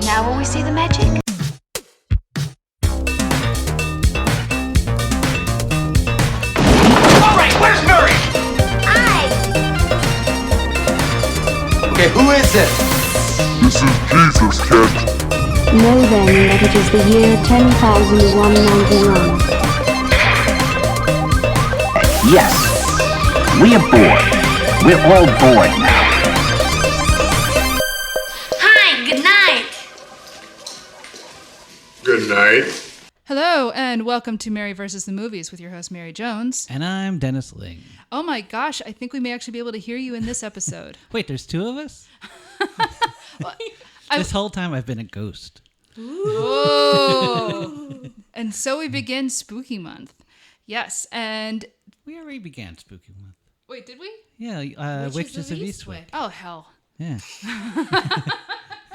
Now will we see the magic? All right, where's Murray? Okay, who is it? This is Jesus, kid. Know then that it is the year 10,191. Yes, we are bored. We're all bored now. Hi, good night. Good night. Hello, and welcome to Mary vs. the Movies with your host, Mary Jones. And I'm Dennis Ling. Oh my gosh, I think we may actually be able to hear you in this episode. Wait, there's two of us? This whole time I've been a ghost. Whoa! And so we begin Spooky Month. Yes, and... We already began Spooky Month. Wait, did we? Yeah, Witches of Eastwick. Oh, hell. Yeah.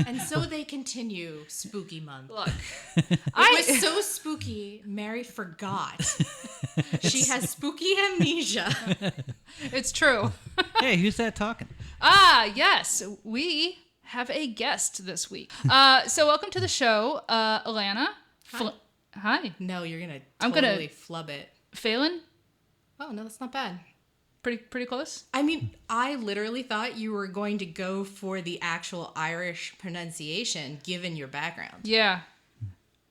And so they continue Spooky Month. Look. It was so spooky, Mary forgot. She has spooky amnesia. It's true. Hey, who's that talking? Yes. We have a guest this week. So welcome to the show, Alana. Hi. No, you're going to I'm totally gonna- flub it. Phelan? Oh, no, that's not bad. Pretty close? I mean, I literally thought you were going to go for the actual Irish pronunciation, given your background. Yeah.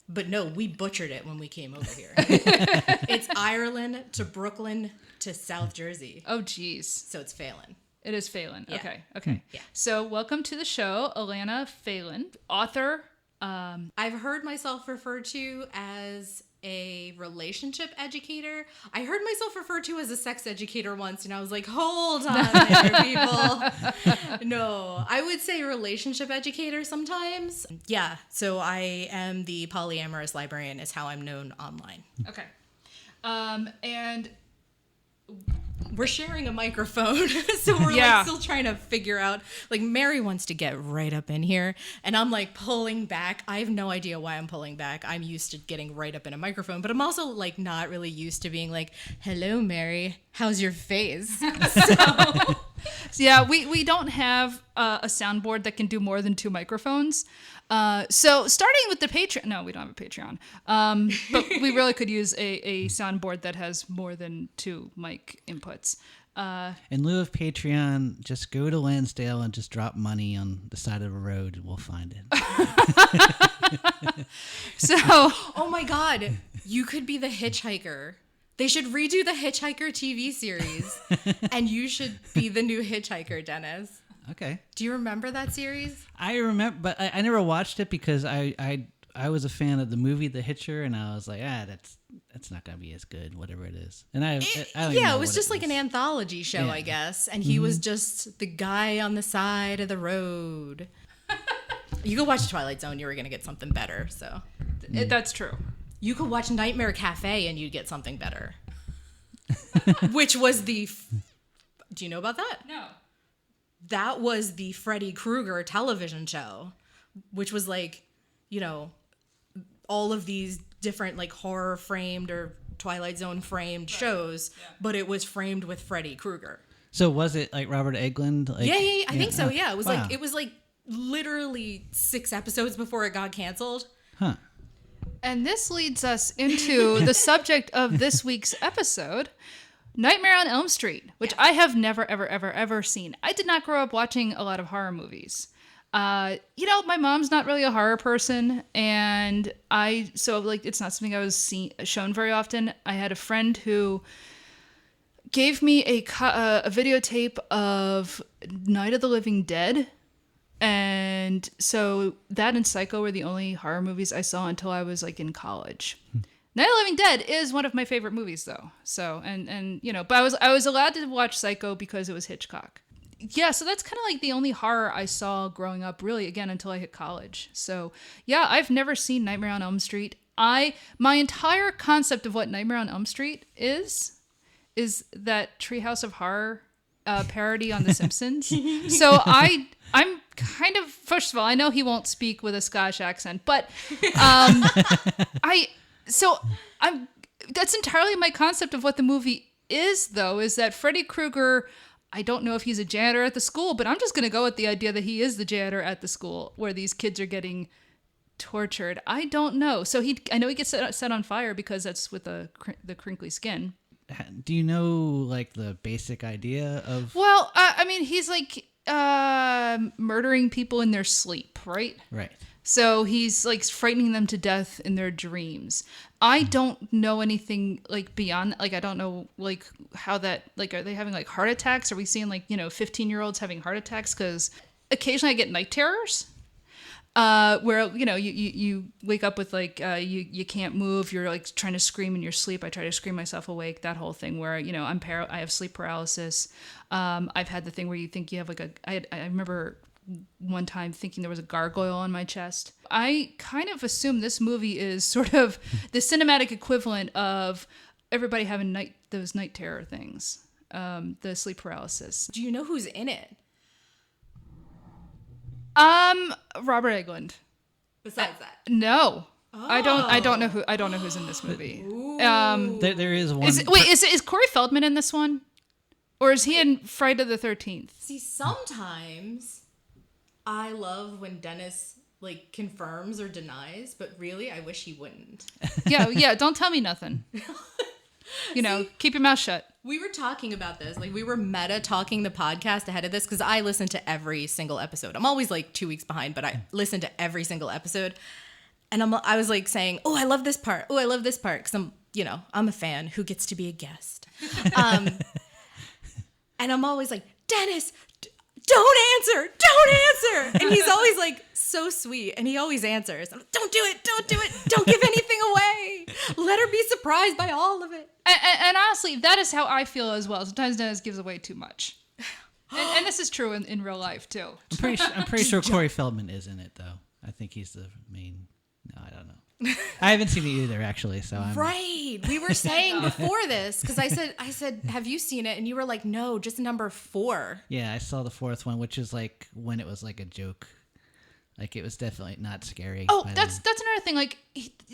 But no, we butchered it when we came over here. It's Ireland to Brooklyn to South Jersey. Oh, geez. So it's Phelan. It is Phelan. Yeah. Okay. Yeah. So welcome to the show, Alana Phelan, author. I've heard myself referred to as a relationship educator. I heard myself referred to as a sex educator once, and I was like, hold on there, people. No, I would say relationship educator sometimes. Yeah, so I am the polyamorous librarian is how I'm known online. Okay. And We're sharing a microphone, so we're like still trying to figure out, like Mary wants to get right up in here, and I'm like pulling back. I have no idea why I'm pulling back. I'm used to getting right up in a microphone, but I'm also like not really used to being like, hello, Mary, how's your face? So yeah, we don't have a soundboard that can do more than 2 microphones. So starting with the Patreon, no, we don't have a Patreon. But we really could use a soundboard that has more than 2 mic inputs. In lieu of Patreon, just go to Lansdale and just drop money on the side of the road and we'll find it. So, Oh my God, you could be the hitchhiker. They should redo the Hitchhiker TV series, and you should be the new hitchhiker, Dennis. Okay. Do you remember that series? I remember, but I never watched it because I was a fan of the movie The Hitcher, and I was like, that's not gonna be as good, whatever it is. And I don't even know it was what just like an anthology show, Yeah. I guess, and he was just the guy on the side of the road. You could watch Twilight Zone, you were gonna get something better. So that's true. you could watch Nightmare Cafe, and you'd get something better. Which was do you know about that? No. That was the Freddy Krueger television show, which was like, you know, all of these different like horror framed or Twilight Zone framed shows, but it was framed with Freddy Krueger. So was it like Robert Englund? Like, Yeah, I think so. Yeah, Wow. it was like literally 6 episodes before it got canceled. Huh. And this leads us into the subject of this week's episode, Nightmare on Elm Street, which I have never, ever, ever, ever seen. I did not grow up watching a lot of horror movies. My mom's not really a horror person, and it's not something I was shown very often. I had a friend who gave me a videotape of Night of the Living Dead. And so that and Psycho were the only horror movies I saw until I was like in college. Night of the Living Dead is one of my favorite movies though. So, but I was allowed to watch Psycho because it was Hitchcock. Yeah, so that's kind of like the only horror I saw growing up really, again, until I hit college. So yeah, I've never seen Nightmare on Elm Street. My entire concept of what Nightmare on Elm Street is that Treehouse of Horror parody on The Simpsons. So I'm kind of, first of all, I know he won't speak with a Scottish accent, but that's entirely my concept of what the movie is, though, is that Freddy Krueger, I don't know if he's a janitor at the school, but I'm just going to go with the idea that he is the janitor at the school where these kids are getting tortured. I don't know. So I know he gets set on fire because that's with the crinkly skin. Do you know like the basic idea of? Well, I mean, he's like murdering people in their sleep, right? Right. So he's like frightening them to death in their dreams. I don't know anything like beyond, like, I don't know like how that, like, are they having like heart attacks? Are we seeing like, 15-year-olds having heart attacks? Because occasionally I get night terrors. Where you wake up with like you can't move, you're like trying to scream in your sleep. I try to scream myself awake. That whole thing where I have sleep paralysis. I've had the thing where you think you have like I remember one time thinking there was a gargoyle on my chest. I kind of assume this movie is sort of the cinematic equivalent of everybody having those night terror things, the sleep paralysis. Do you know who's in it? Robert Englund. Besides that, no, I don't know who's in this movie. There is one. Is Corey Feldman in this one, or is he in Friday the 13th? See, sometimes I love when Dennis like confirms or denies, but really, I wish he wouldn't. Yeah. Don't tell me nothing. Keep your mouth shut. We were talking about this, like we were meta talking the podcast ahead of this because I listen to every single episode. I'm always like 2 weeks behind, but I listen to every single episode. And I was like saying, oh, I love this part. Oh, I love this part. Because I'm a fan who gets to be a guest. And I'm always like, Dennis, don't answer. And he's always like so sweet. And he always answers. Don't do it. Don't give anything away. Let her be surprised by all of it. And honestly, that is how I feel as well. Sometimes Dennis gives away too much. And this is true in real life, too. I'm pretty sure Corey Feldman is in it, though. I think he's the main... No, I don't know. I haven't seen it either, actually. So I'm... Right. We were saying before this, because I said, have you seen it? And you were like, no, just number 4. Yeah, I saw the 4th one, which is like when it was like a joke. Like, it was definitely not scary. Oh, that's another thing. Like,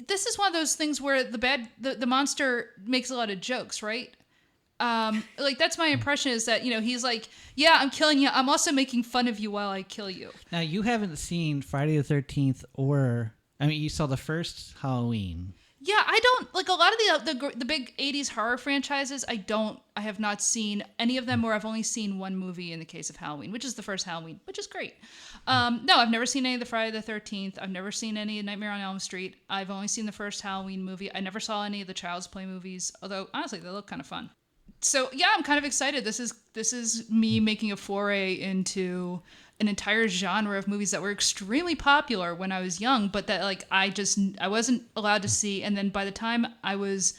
this is one of those things where the monster makes a lot of jokes, right? Like, that's my impression is that, he's like, yeah, I'm killing you. I'm also making fun of you while I kill you. Now, you haven't seen Friday the 13th you saw the first Halloween. Yeah, I don't like a lot of the big 80s horror franchises. I have not seen any of them, or I've only seen one movie in the case of Halloween, which is the first Halloween, which is great. No, I've never seen any of the Friday the 13th. I've never seen any Nightmare on Elm Street. I've only seen the first Halloween movie. I never saw any of the Child's Play movies, although honestly, they look kind of fun. So yeah, I'm kind of excited. This is me making a foray into an entire genre of movies that were extremely popular when I was young, but that like I wasn't allowed to see. And then by the time I was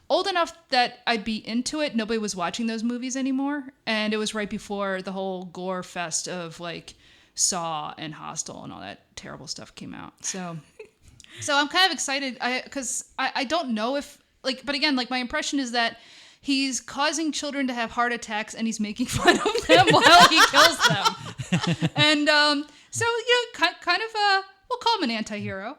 old enough that I'd be into it, nobody was watching those movies anymore. And it was right before the whole gore fest of like Saw and Hostel and all that terrible stuff came out. So I'm kind of excited because I don't know if like, but again, like my impression is that he's causing children to have heart attacks and he's making fun of them while he kills them. And so, kind of, we'll call him an anti-hero.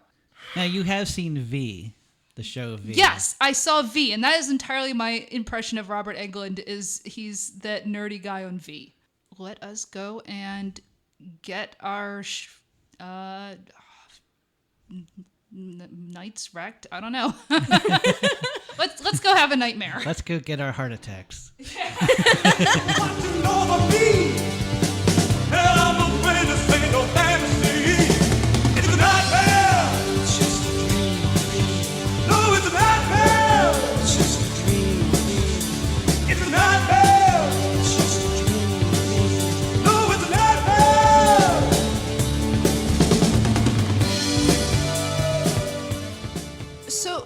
Now, you have seen V, the show V. Yes, I saw V, and that is entirely my impression of Robert Englund, is he's that nerdy guy on V. Let us go and get our nights wrecked. I don't know. Let's go have a nightmare. Let's go get our heart attacks.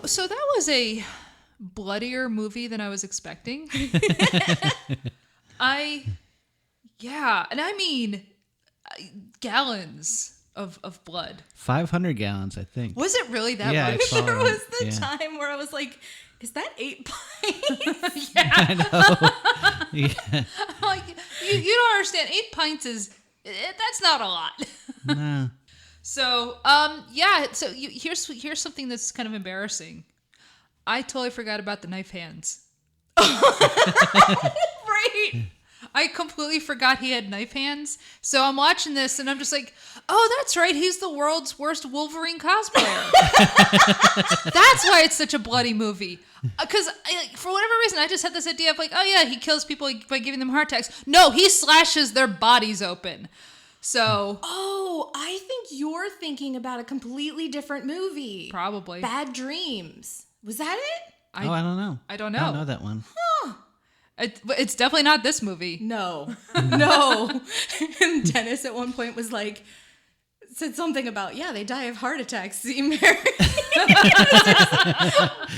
So that was a bloodier movie than I was expecting. I mean gallons of blood. 500 gallons, I think. Was it really that much? There was the time where I was like, is that 8 pints? Yeah. I know. Yeah. Like, you don't understand. 8 pints that's not a lot. No. So, so here's something that's kind of embarrassing. I totally forgot about the knife hands. Right. I completely forgot he had knife hands. So I'm watching this and I'm just like, oh, that's right. He's the world's worst Wolverine cosplayer. That's why it's such a bloody movie. Because for whatever reason, I just had this idea of like, oh yeah, he kills people by giving them heart attacks. No, he slashes their bodies open. So. Oh, I think you're thinking about a completely different movie. Probably. Bad Dreams. Was that it? I don't know. I don't know. I don't know that one. It's definitely not this movie. No. No. And Dennis at one point was like, said something about, yeah, they die of heart attacks. See, Mary?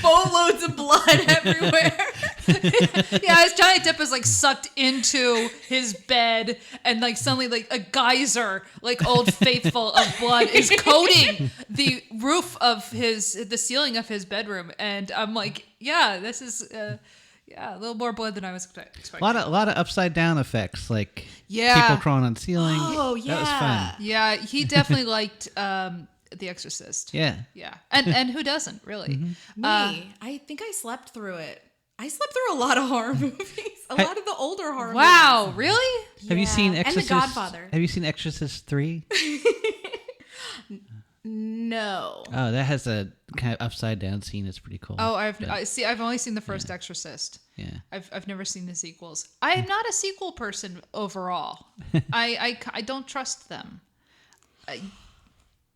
Boatloads of blood everywhere. Yeah, as Johnny Depp is like sucked into his bed and like suddenly like a geyser, like Old Faithful of blood is coating the roof of the ceiling of his bedroom. And I'm like, yeah, this is... yeah, a little more blood than I was expecting. A lot of upside down effects, like Yeah. people crawling on the ceiling. Oh, yeah. That was fun. Yeah, he definitely liked The Exorcist. Yeah. Yeah. And who doesn't, really? Me. I think I slept through it. I slept through a lot of horror movies. A lot of the older horror movies. Wow, really? Have you seen Exorcist? And The Godfather. Have you seen Exorcist 3? No. Oh, that has a kind of upside down scene. It's pretty cool. Oh, I've only seen the first Exorcist. Yeah. I've never seen the sequels. I am not a sequel person overall. I don't trust them.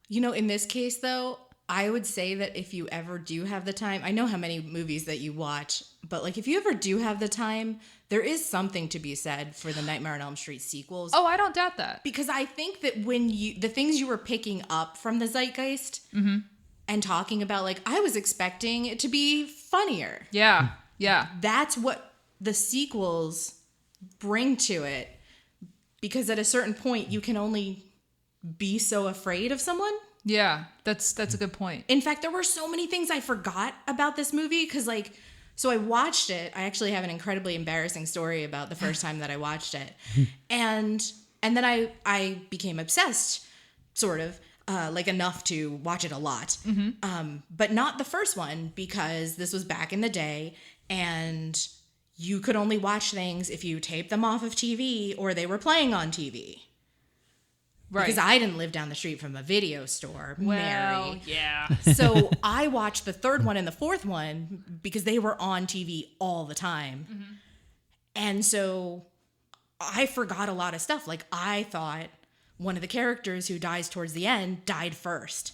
You know, in this case, though, I would say that if you ever do have the time, I know how many movies that you watch, but like if you ever do have the time, there is something to be said for the Nightmare on Elm Street sequels. Oh, I don't doubt that. Because I think that when the things you were picking up from the zeitgeist and talking about, like, I was expecting it to be funnier. Yeah. Yeah. That's what the sequels bring to it. Because at a certain point, you can only be so afraid of someone. Yeah. That's a good point. In fact, there were so many things I forgot about this movie because, like, so I watched it. I actually have an incredibly embarrassing story about the first time that I watched it. And then I became obsessed, sort of, like enough to watch it a lot. But not the first one because this was back in the day and you could only watch things if you taped them off of TV or they were playing on TV. Right. Because I didn't live down the street from a video store, Mary. Yeah. So I watched the third one and the fourth one because they were on TV all the time. And so I forgot a lot of stuff. Like, I thought one of the characters who dies towards the end died first.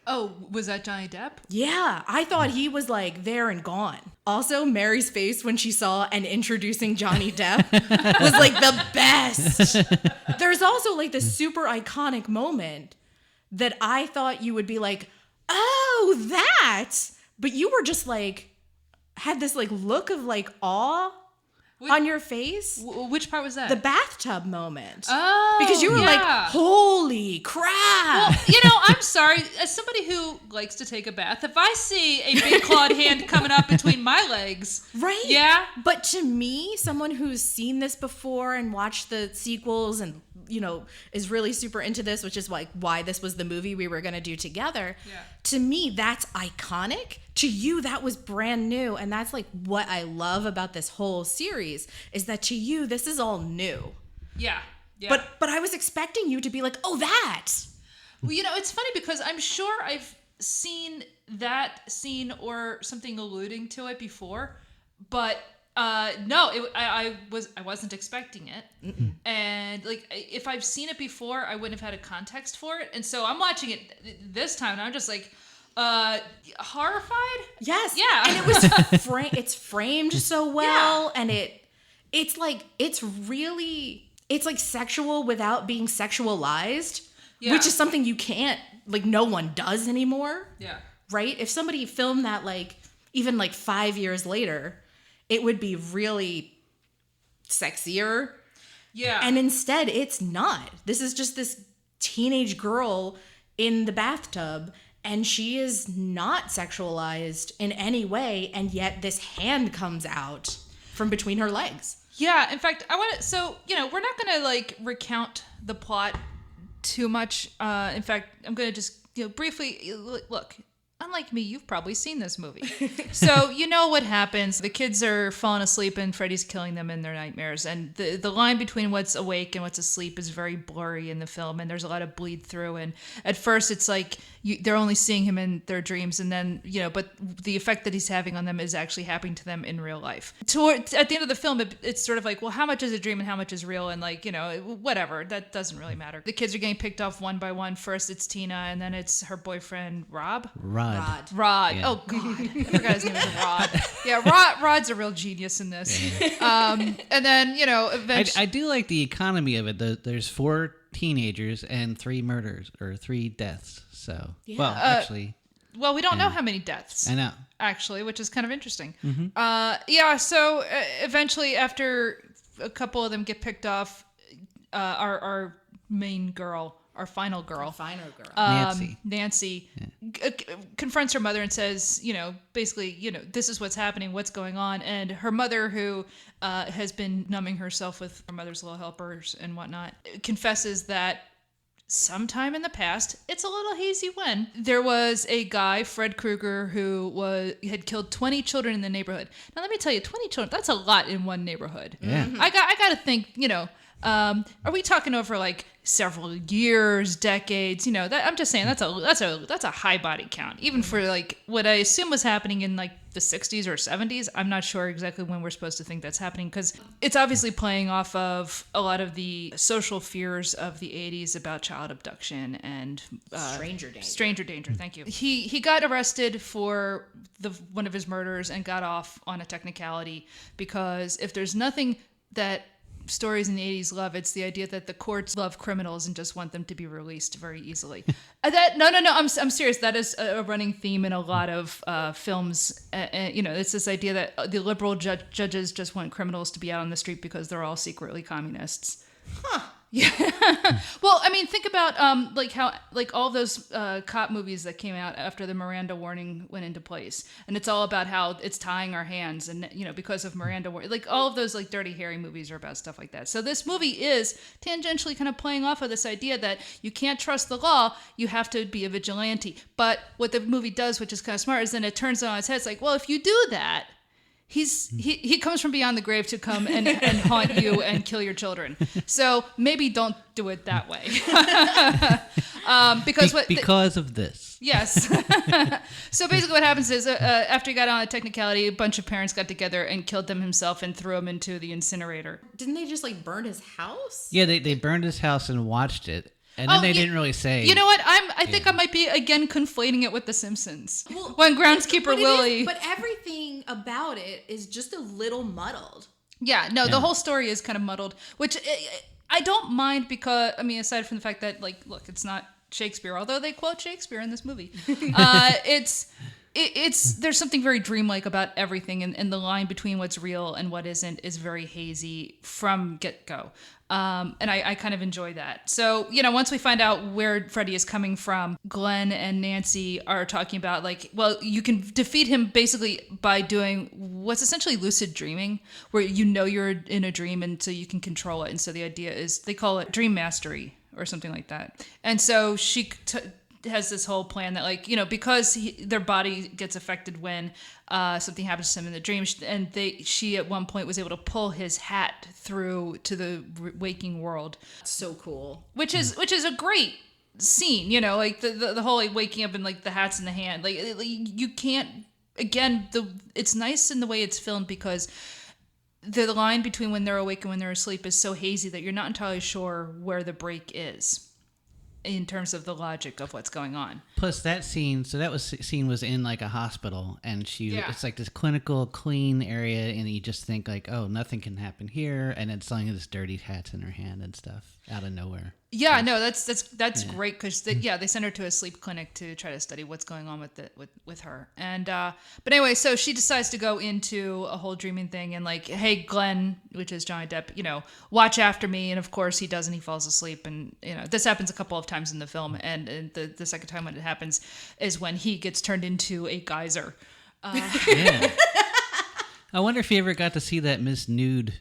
Oh, was that Johnny Depp? Yeah, I thought he was like there and gone. Also, Mary's face when she saw and introducing Johnny Depp was like the best. There's also like this super iconic moment that I thought you would be like, oh, that. But you were just like, had this like look of like awe on your face. Which part was that? The bathtub moment. Oh, because you were like, yeah. holy crap. Well, I'm sorry. As somebody who likes to take a bath, if I see a big clawed hand coming up between my legs. Right. Yeah. But to me, someone who's seen this before and watched the sequels and, is really super into this, which is like why this was the movie we were going to do together. Yeah. To me, that's iconic. To you, that was brand new. And that's like what I love about this whole series is that to you, this is all new. Yeah. Yeah. But I was expecting you to be like, oh, that. Well, it's funny because I'm sure I've seen that scene or something alluding to it before, but no, I wasn't expecting it. Mm-mm. And like, if I've seen it before, I wouldn't have had a context for it. And so I'm watching it this time and I'm just like, horrified. Yes. Yeah. And it was, it's framed so well. Yeah. And it's like sexual without being sexualized, which is something you can't, like, no one does anymore. Yeah. Right? If somebody filmed that, like, even like 5 years later, it would be really sexier. Yeah. And instead, it's not. This is just this teenage girl in the bathtub, and she is not sexualized in any way, and yet this hand comes out from between her legs. Yeah, in fact, we're not going to like recount the plot too much. In fact, I'm going to just briefly look. unlike me, you've probably seen this movie. So you know what happens. The kids are falling asleep and Freddy's killing them in their nightmares. And the line between what's awake and what's asleep is very blurry in the film. And there's a lot of bleed through. And at first it's like they're only seeing him in their dreams. And then, but the effect that he's having on them is actually happening to them in real life. At the end of the film, it's sort of like, well, how much is a dream and how much is real? And like, whatever. That doesn't really matter. The kids are getting picked off one by one. First it's Tina and then it's her boyfriend, Rod. Yeah. Oh God, I forgot his name was Rod. Yeah, Rod's a real genius in this. And then eventually, I do like the economy of it. There's 4 teenagers and 3 murders or 3 deaths. So actually, we don't know how many deaths. I know actually, which is kind of interesting. Mm-hmm. So eventually, after a couple of them get picked off, our main girl. Our final girl, Nancy confronts her mother and says, basically, this is what's happening, what's going on. And her mother, who has been numbing herself with her mother's little helpers and whatnot, confesses that sometime in the past, it's a little hazy when, there was a guy, Fred Krueger, who had killed 20 children in the neighborhood. Now, let me tell you, 20 children, that's a lot in one neighborhood. Yeah. I got to think, are we talking over like several years, decades? I'm just saying that's a high body count, even for like what I assume was happening in like the 60s or 70s. I'm not sure exactly when we're supposed to think that's happening because it's obviously playing off of a lot of the social fears of the 80s about child abduction and stranger danger. Thank you. He got arrested for one of his murders and got off on a technicality because if there's nothing that stories in the 80s love, it's the idea that the courts love criminals and just want them to be released very easily. No, I'm serious. That is a running theme in a lot of films. It's this idea that the liberal judges just want criminals to be out on the street because they're all secretly communists. Huh. Yeah. Well, I mean, think about how all those cop movies that came out after the Miranda warning went into place, and it's all about how it's tying our hands, and because of Miranda warning, like all of those like Dirty Harry movies are about stuff like that. So this movie is tangentially kind of playing off of this idea that you can't trust the law, you have to be a vigilante. But what the movie does, which is kind of smart, is then it turns it on its head. It's like, well, if you do that, he comes from beyond the grave to come and haunt you and kill your children. So maybe don't do it that way. Because of this. Yes. So basically what happens is after he got on a technicality, a bunch of parents got together and killed them himself and threw him into the incinerator. Didn't they just like burn his house? Yeah, they burned his house and watched it. And then they didn't really say. You know what? I think I might be again conflating it with The Simpsons. Well, when groundskeeper Willie. But everything about it is just a little muddled. Yeah, no, the whole story is kind of muddled, which I don't mind because, I mean, aside from the fact that, like, look, it's not Shakespeare, although they quote Shakespeare in this movie. There's something very dreamlike about everything, and the line between what's real and what isn't is very hazy from get-go. And I kind of enjoy that. So, once we find out where Freddy is coming from, Glenn and Nancy are talking about, like, well, you can defeat him basically by doing what's essentially lucid dreaming, where you're in a dream and so you can control it. And so the idea is, they call it dream mastery or something like that. And so she has this whole plan that, like, because their body gets affected when something happens to them in the dream, and she at one point was able to pull his hat through to the waking world. So cool. Which is a great scene, like the whole like waking up and like the hat's in the hand, like you can't, again, it's nice in the way it's filmed because the line between when they're awake and when they're asleep is so hazy that you're not entirely sure where the break is in terms of the logic of what's going on. Plus that scene, scene was in like a hospital, and it's like this clinical clean area, and you just think like, oh, nothing can happen here, and it's like this dirty hat's in her hand and stuff out of nowhere. Yeah, no, that's great because they send her to a sleep clinic to try to study what's going on with her. And but anyway, so she decides to go into a whole dreaming thing and like, hey, Glenn, which is Johnny Depp, watch after me. And of course he does, and he falls asleep. And this happens a couple of times in the film. And the second time when it happens is when he gets turned into a geyser. Yeah. I wonder if you ever got to see that Miss Nude.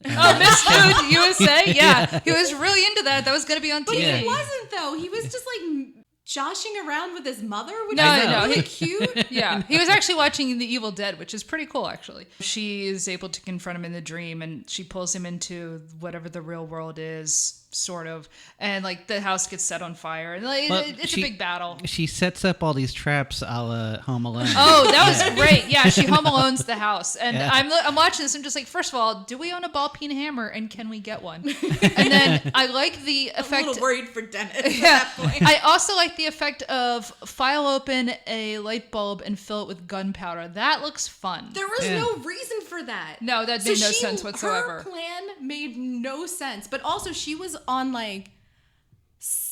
Miss Nude USA? Yeah. He was really into that. That was going to be on TV. But he wasn't, though. He was just like joshing around with his mother, which No, is no, really he- cute. Yeah, he was actually watching The Evil Dead, which is pretty cool, actually. She is able to confront him in the dream, and she pulls him into whatever the real world is, sort of. And, like, the house gets set on fire. And, like, Well, it's a big battle. She sets up all these traps a la Home Alone. Oh, that was great. Yeah, she Home Alone's the house. And Yeah. I'm watching this. I'm just like, first of all, do we own a ball peen hammer, and can we get one? And then I like the I'm a effect. little worried for Dennis at Yeah. that point. I also like the effect of file open a light bulb and fill it with gunpowder. That looks fun. There was Yeah. no reason for that. No, that made no sense whatsoever. Her plan made no sense. But also, she was on like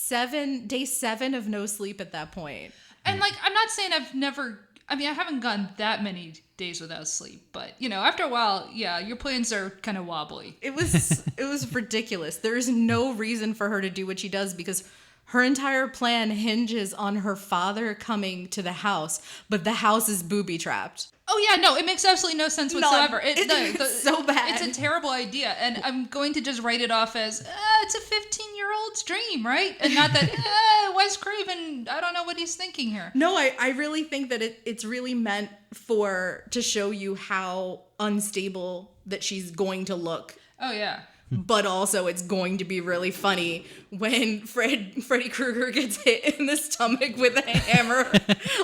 day 7 of no sleep at that point. And like, I'm not saying I haven't gone that many days without sleep, but you know, after a while, yeah, your plans are kind of wobbly. It was ridiculous. There is no reason for her to do what she does because her entire plan hinges on her father coming to the house, but the house is booby trapped. Oh yeah, no, it makes absolutely no sense whatsoever. It's so bad. It's a terrible idea, and I'm going to just write it off as it's a 15-year-old's dream, right? And not that Wes Craven, I don't know what he's thinking here. No, I really think that it's really meant to show you how unstable that she's going to look. Oh yeah. But also it's going to be really funny when Freddy Krueger gets hit in the stomach with a hammer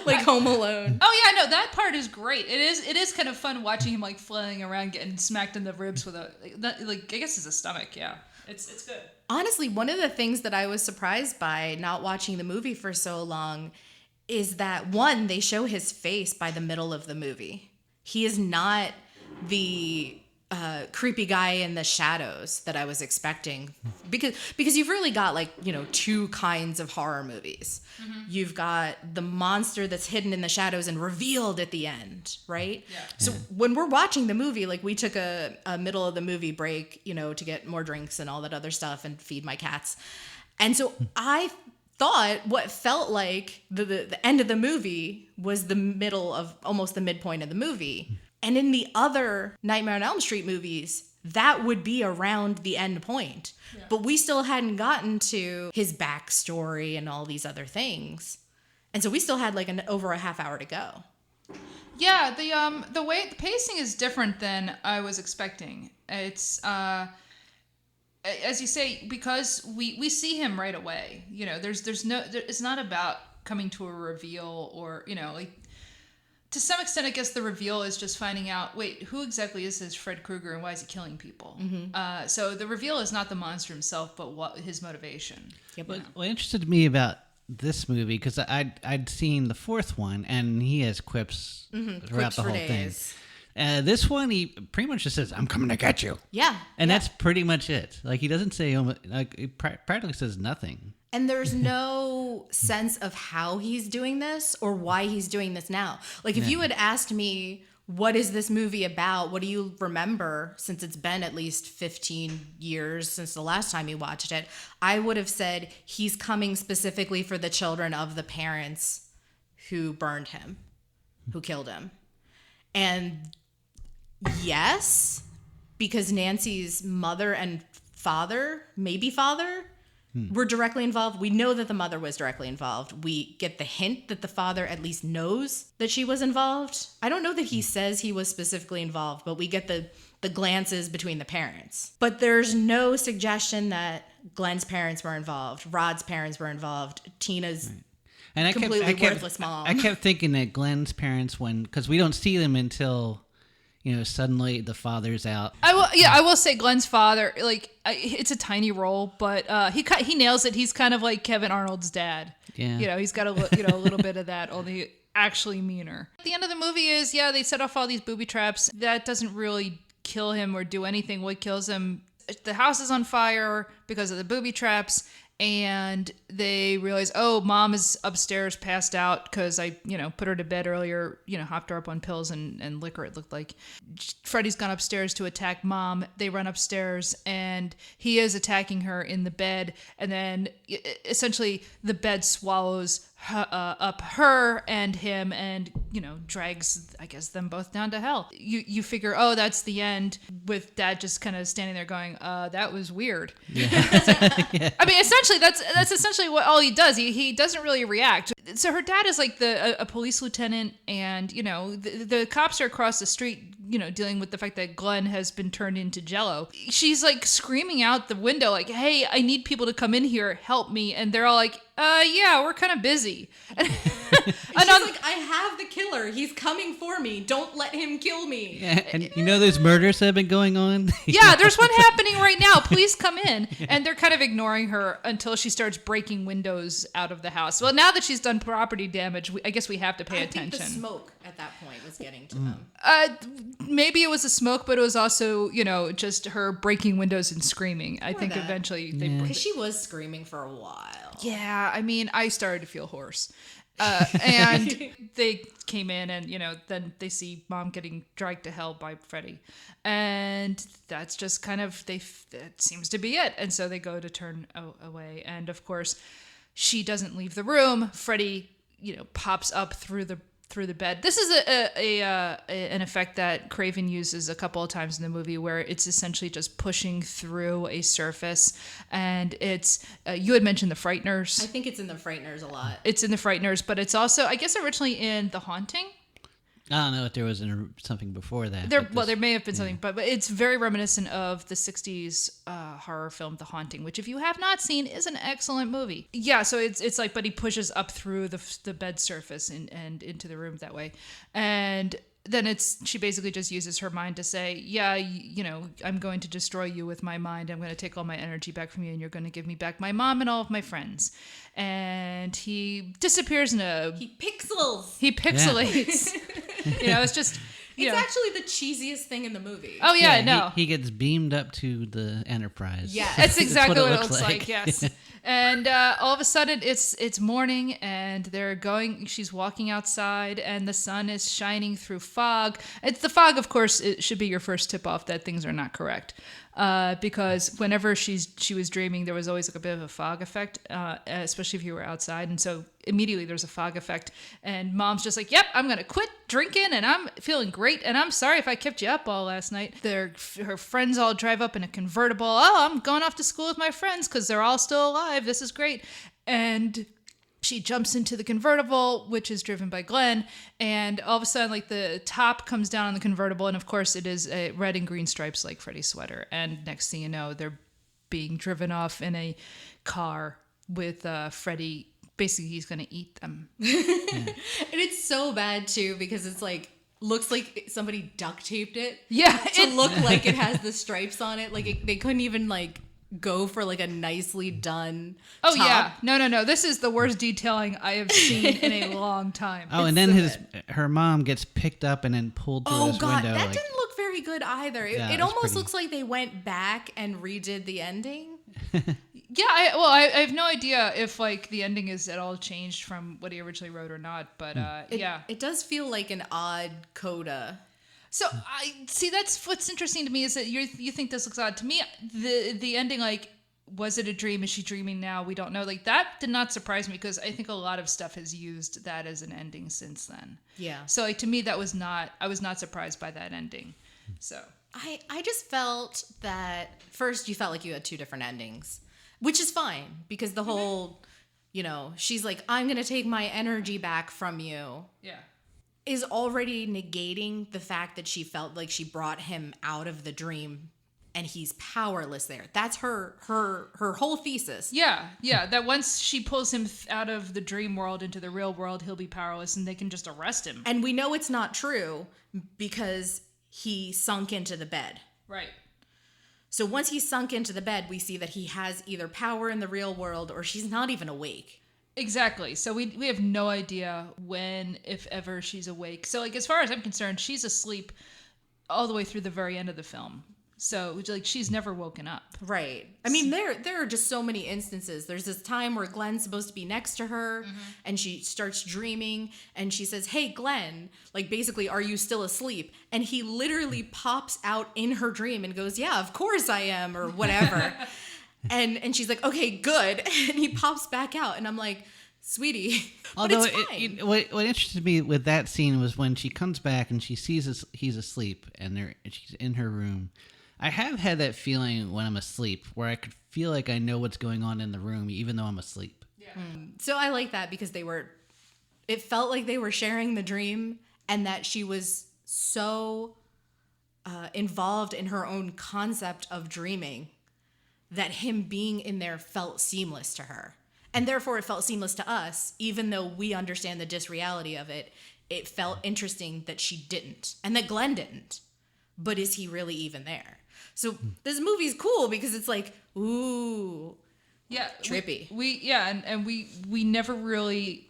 like Home Alone. Oh yeah, no, that part is great. It is kind of fun watching him like flailing around getting smacked in the ribs with I guess it's a stomach, yeah. It's good. Honestly, one of the things that I was surprised by not watching the movie for so long is that one, they show his face by the middle of the movie. He is not the creepy guy in the shadows that I was expecting because you've really got like, you know, two kinds of horror movies. Mm-hmm. You've got the monster that's hidden in the shadows and revealed at the end, right? Yeah. So when we're watching the movie, like we took a middle of the movie break, you know, to get more drinks and all that other stuff and feed my cats. And so I thought what felt like the end of the movie was the middle of almost the midpoint of the movie. And in the other Nightmare on Elm Street movies, that would be around the end point. Yeah. But we still hadn't gotten to his backstory and all these other things. And so we still had like over a half hour to go. Yeah, the way the pacing is different than I was expecting. It's as you say, because we see him right away. You know, it's not about coming to a reveal or, you know, like, to some extent, I guess the reveal is just finding out, wait, who exactly is this Fred Krueger and why is he killing people? Mm-hmm. So the reveal is not the monster himself, but what his motivation. Yep. What interested me about this movie, because I'd seen the fourth one, and he has quips throughout Quips the for whole days. thing. This one, he pretty much just says, "I'm coming to get you." Yeah. And that's pretty much it. Like, he doesn't say, like, he practically says nothing. And there's no sense of how he's doing this or why he's doing this now. Like, if you had asked me, what is this movie about? What do you remember, since it's been at least 15 years since the last time you watched it? I would have said he's coming specifically for the children of the parents who burned him, who killed him. And yes, because Nancy's mother and father, maybe father, were directly involved. We know that the mother was directly involved. We get the hint that the father at least knows that she was involved. I don't know that he says he was specifically involved, but we get the glances between the parents. But there's no suggestion that Glenn's parents were involved, Rod's parents were involved, Tina's And completely worthless mom. I kept thinking that Glenn's parents, because we don't see them until, you know, suddenly the father's out. I will say Glenn's father, like, it's a tiny role, but he nails it. He's kind of like Kevin Arnold's dad. Yeah. You know, he's got a little bit of that, only actually meaner. At the end of the movie is, yeah, they set off all these booby traps. That doesn't really kill him or do anything. What kills him, the house is on fire because of the booby traps. And they realize, oh, mom is upstairs passed out because I, put her to bed earlier, hopped her up on pills and liquor, it looked like. Freddy's gone upstairs to attack mom. They run upstairs and he is attacking her in the bed. And then essentially the bed swallows up her and him and, drags, I guess, them both down to hell. You figure, oh, that's the end, with Dad just kind of standing there going, that was weird. Yeah. I mean, essentially, that's essentially what all he does. He doesn't really react. So her dad is like a police lieutenant, and, the cops are across the street, dealing with the fact that Glenn has been turned into Jello. She's like screaming out the window, like, hey, I need people to come in here, help me. And they're all like, yeah, we're kind of busy. And she's like, I have the killer. He's coming for me. Don't let him kill me. Yeah, and there's murders that have been going on. Yeah, there's one happening right now. Please come in. And they're kind of ignoring her until she starts breaking windows out of the house. Well, now that she's done property damage, I guess we have to pay attention. I think the smoke at that point was getting to them. Maybe it was the smoke, but it was also, just her breaking windows and screaming. I think eventually they... Because she was screaming for a while. Yeah, I mean, I started to feel hoarse. And they came in and, then they see Mom getting dragged to hell by Freddy. And that's just kind of, that seems to be it. And so they go to turn away. And of course, she doesn't leave the room. Freddy, pops up through the bed. This is an effect that Craven uses a couple of times in the movie, where it's essentially just pushing through a surface. And it's you had mentioned The Frighteners. I think it's in The Frighteners a lot. It's in The Frighteners, but it's also, I guess, originally in The Haunting. I don't know if there was something before that. There may have been something, but it's very reminiscent of the 60s horror film The Haunting, which, if you have not seen, is an excellent movie. Yeah, so it's like, but he pushes up through the bed surface and into the room that way. And then she basically just uses her mind to say, yeah, I'm going to destroy you with my mind. I'm going to take all my energy back from you, and you're going to give me back my mom and all of my friends. And he disappears He pixelates. It's just... It's actually the cheesiest thing in the movie. Oh, yeah, no. He gets beamed up to the Enterprise. Yeah. That's exactly what it looks like, yes. And all of a sudden, it's morning, and she's walking outside, and the sun is shining through fog. It's the fog, of course, it should be your first tip-off that things are not correct. Because whenever she was dreaming, there was always like a bit of a fog effect, especially if you were outside. And so immediately there's a fog effect, and Mom's just like, yep, I'm going to quit drinking, and I'm feeling great, and I'm sorry if I kept you up all last night. Her friends all drive up in a convertible. Oh, I'm going off to school with my friends because they're all still alive. This is great. And she jumps into the convertible, which is driven by Glenn, and all of a sudden, like, the top comes down on the convertible, and of course it is a red and green stripes like Freddy's sweater. And next thing you know, they're being driven off in a car with Freddy. Basically, he's going to eat them. And it's so bad, too, because it's like, looks like somebody duct taped it. Yeah. To look like it has the stripes on it. Like, they couldn't even, like, go for like a nicely done top. Yeah, no, this is the worst detailing I have seen in a long time. And then her mom gets picked up and then pulled through this window. That didn't look very good either. It almost looks like they went back and redid the ending. Yeah, I have no idea if like the ending is at all changed from what he originally wrote or not, but it does feel like an odd coda. So I see, that's what's interesting to me, is that you think this looks odd. To me, the ending, like, was it a dream? Is she dreaming now? We don't know. Like, that did not surprise me, because I think a lot of stuff has used that as an ending since then. Yeah. So like, to me, I was not surprised by that ending. So I just felt that first you felt like you had two different endings, which is fine, because the whole, she's like, I'm going to take my energy back from you. Yeah. Is already negating the fact that she felt like she brought him out of the dream and he's powerless there. That's her whole thesis. Yeah, that once she pulls him out of the dream world into the real world, he'll be powerless and they can just arrest him. And we know it's not true because he sunk into the bed. Right. So once he's sunk into the bed, we see that he has either power in the real world or she's not even awake. Exactly. So we have no idea when, if ever, she's awake. So like, as far as I'm concerned, she's asleep all the way through the very end of the film. So like, she's never woken up. Right. I mean, there are just so many instances. There's this time where Glenn's supposed to be next to her, and she starts dreaming, and she says, "Hey, Glenn, like, basically, are you still asleep?" And he literally pops out in her dream and goes, "Yeah, of course I am," or whatever. And she's like, "Okay, good." And he pops back out. And I'm like, sweetie. Although but it's fine. what interested me with that scene was when she comes back and she sees he's asleep and she's in her room. I have had that feeling when I'm asleep where I could feel like I know what's going on in the room even though I'm asleep. Yeah. So I like that because it felt like they were sharing the dream and that she was so involved in her own concept of dreaming that him being in there felt seamless to her. And therefore it felt seamless to us, even though we understand the disreality of it. It felt interesting that she didn't and that Glenn didn't. But is he really even there? So this movie's cool because it's like, ooh, yeah, trippy. We never really.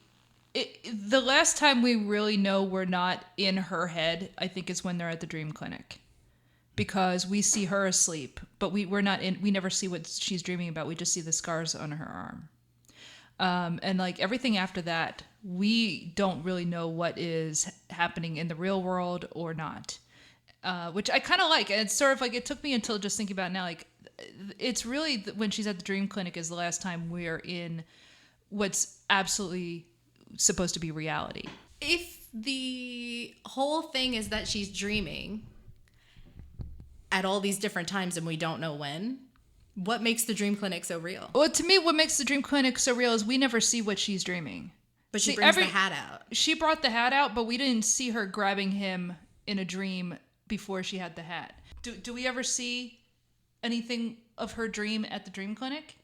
The last time we really know we're not in her head, I think, is when they're at the dream clinic, because we see her asleep, but we're not in. We never see what she's dreaming about. We just see the scars on her arm, and like everything after that, we don't really know what is happening in the real world or not, which I kind of like. And it's sort of like it took me until just thinking about it now, like it's really when she's at the dream clinic is the last time we're in what's absolutely supposed to be reality. If the whole thing is that she's dreaming at all these different times and we don't know when, what makes the dream clinic so real? Well, to me, what makes the dream clinic so real is we never see what she's dreaming. But she brings the hat out. She brought the hat out, but we didn't see her grabbing him in a dream before she had the hat. Do we ever see anything of her dream at the dream clinic?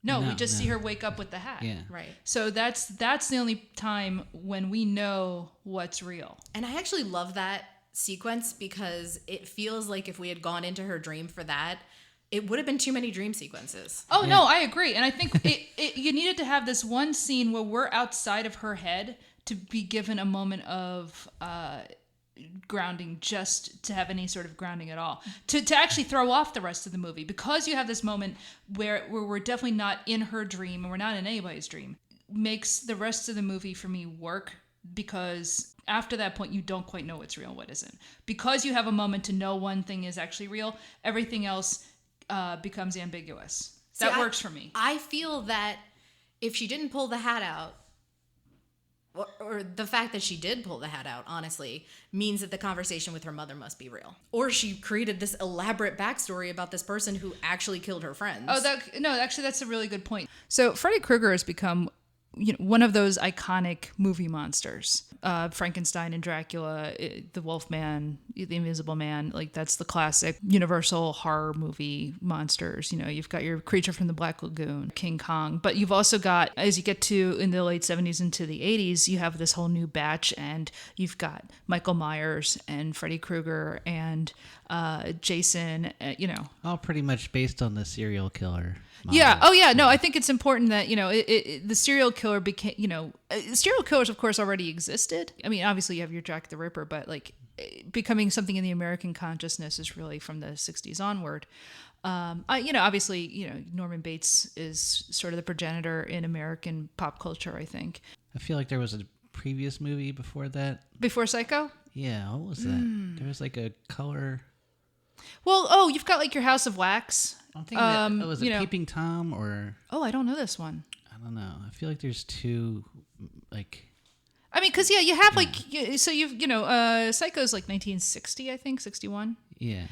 No, we just see her wake up with the hat. Yeah. Right. So that's the only time when we know what's real. And I actually love that sequence because it feels like if we had gone into her dream for that, it would have been too many dream sequences. Oh, no, I agree. And I think you needed to have this one scene where we're outside of her head to be given a moment of grounding, just to have any sort of grounding at all, to actually throw off the rest of the movie, because you have this moment where we're definitely not in her dream and we're not in anybody's dream, makes the rest of the movie for me work, because after that point you don't quite know what's real and what isn't, because you have a moment to know one thing is actually real. Everything else becomes ambiguous. That works for me. I feel that if she didn't pull the hat out, or the fact that she did pull the hat out, honestly, means that the conversation with her mother must be real. Or she created this elaborate backstory about this person who actually killed her friends. Actually, that's a really good point. So Freddy Krueger has become one of those iconic movie monsters. Frankenstein and Dracula, the Wolfman, the Invisible Man, like that's the classic universal horror movie monsters. You've got your Creature from the Black Lagoon, King Kong, but you've also got, as you get to in the late 70s into the 80s, you have this whole new batch, and you've got Michael Myers and Freddy Krueger and Jason, All pretty much based on the serial killer model. Yeah. Oh, yeah. No, I think it's important that, the serial killer became, serial killers, of course, already existed. I mean, obviously you have your Jack the Ripper, but like becoming something in the American consciousness is really from the 60s onward. Obviously, Norman Bates is sort of the progenitor in American pop culture, I think. I feel like there was a previous movie before that. Before Psycho? Yeah, what was that? There was like a color. Well, you've got like your House of Wax. I don't think that was it Peeping Tom or. Oh, I don't know this one. I don't know. I feel like there's two, like. I mean, because you have like so Psycho's like 1960, I think, 61. Yeah.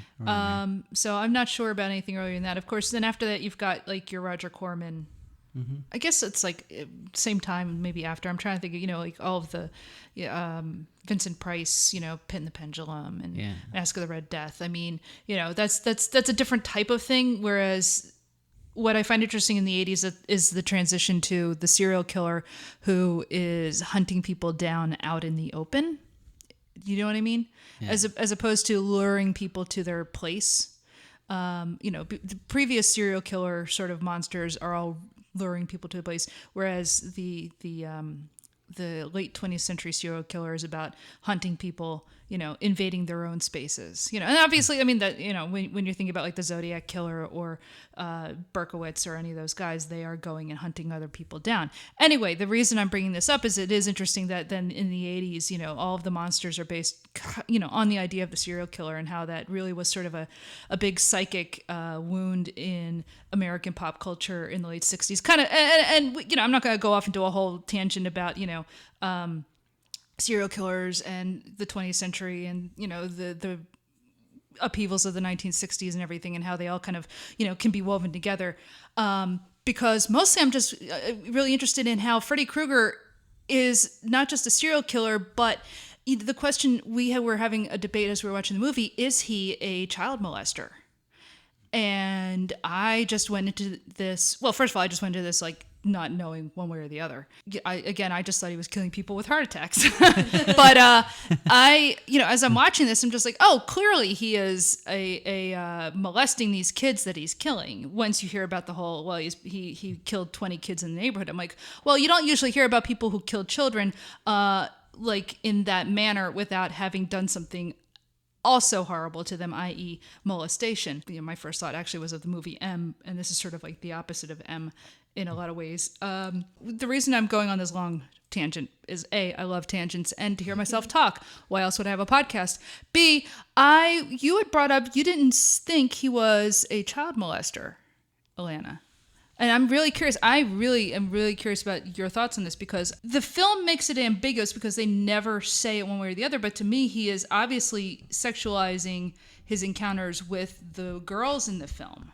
So I'm not sure about anything earlier than that. Of course, then after that you've got like your Roger Corman. Mm-hmm. I guess it's like same time, maybe after. I'm trying to think of like all of the Vincent Price, Pit and the Pendulum and Mask of the Red Death. I mean, that's a different type of thing. Whereas what I find interesting in the 80s is the transition to the serial killer who is hunting people down out in the open. You know what I mean? Yeah. As opposed to luring people to their place. The previous serial killer sort of monsters are all luring people to the place, whereas the the late 20th century serial killer is about hunting people, invading their own spaces, and obviously, I mean, that, when you're thinking about like the Zodiac Killer or Berkowitz or any of those guys, they are going and hunting other people down. Anyway, the reason I'm bringing this up is it is interesting that then in the 80s, all of the monsters are based, on the idea of the serial killer and how that really was sort of a big psychic wound in American pop culture in the late 60s. Kind of, and I'm not going to go off into a whole tangent about, serial killers and the 20th century and, the upheavals of the 1960s and everything and how they all kind of, can be woven together. Because mostly I'm just really interested in how Freddy Krueger is not just a serial killer, but the question we were having a debate as we were watching the movie, is he a child molester? And I just went into this, well, first of all, I just went into this like not knowing one way or the other. I just thought he was killing people with heart attacks. But as I'm watching this, I'm just like, oh, clearly he is a molesting these kids that he's killing. Once you hear about the whole, well, he killed 20 kids in the neighborhood. I'm like, well, you don't usually hear about people who kill children like in that manner without having done something also horrible to them, i.e. molestation. My first thought actually was of the movie M, and this is sort of like the opposite of M in a lot of ways. The reason I'm going on this long tangent is A, I love tangents, and to hear myself talk. Why else would I have a podcast? B, you had brought up you didn't think he was a child molester, Alana. And I'm really curious. I really am really curious about your thoughts on this because the film makes it ambiguous because they never say it one way or the other. But to me, he is obviously sexualizing his encounters with the girls in the film.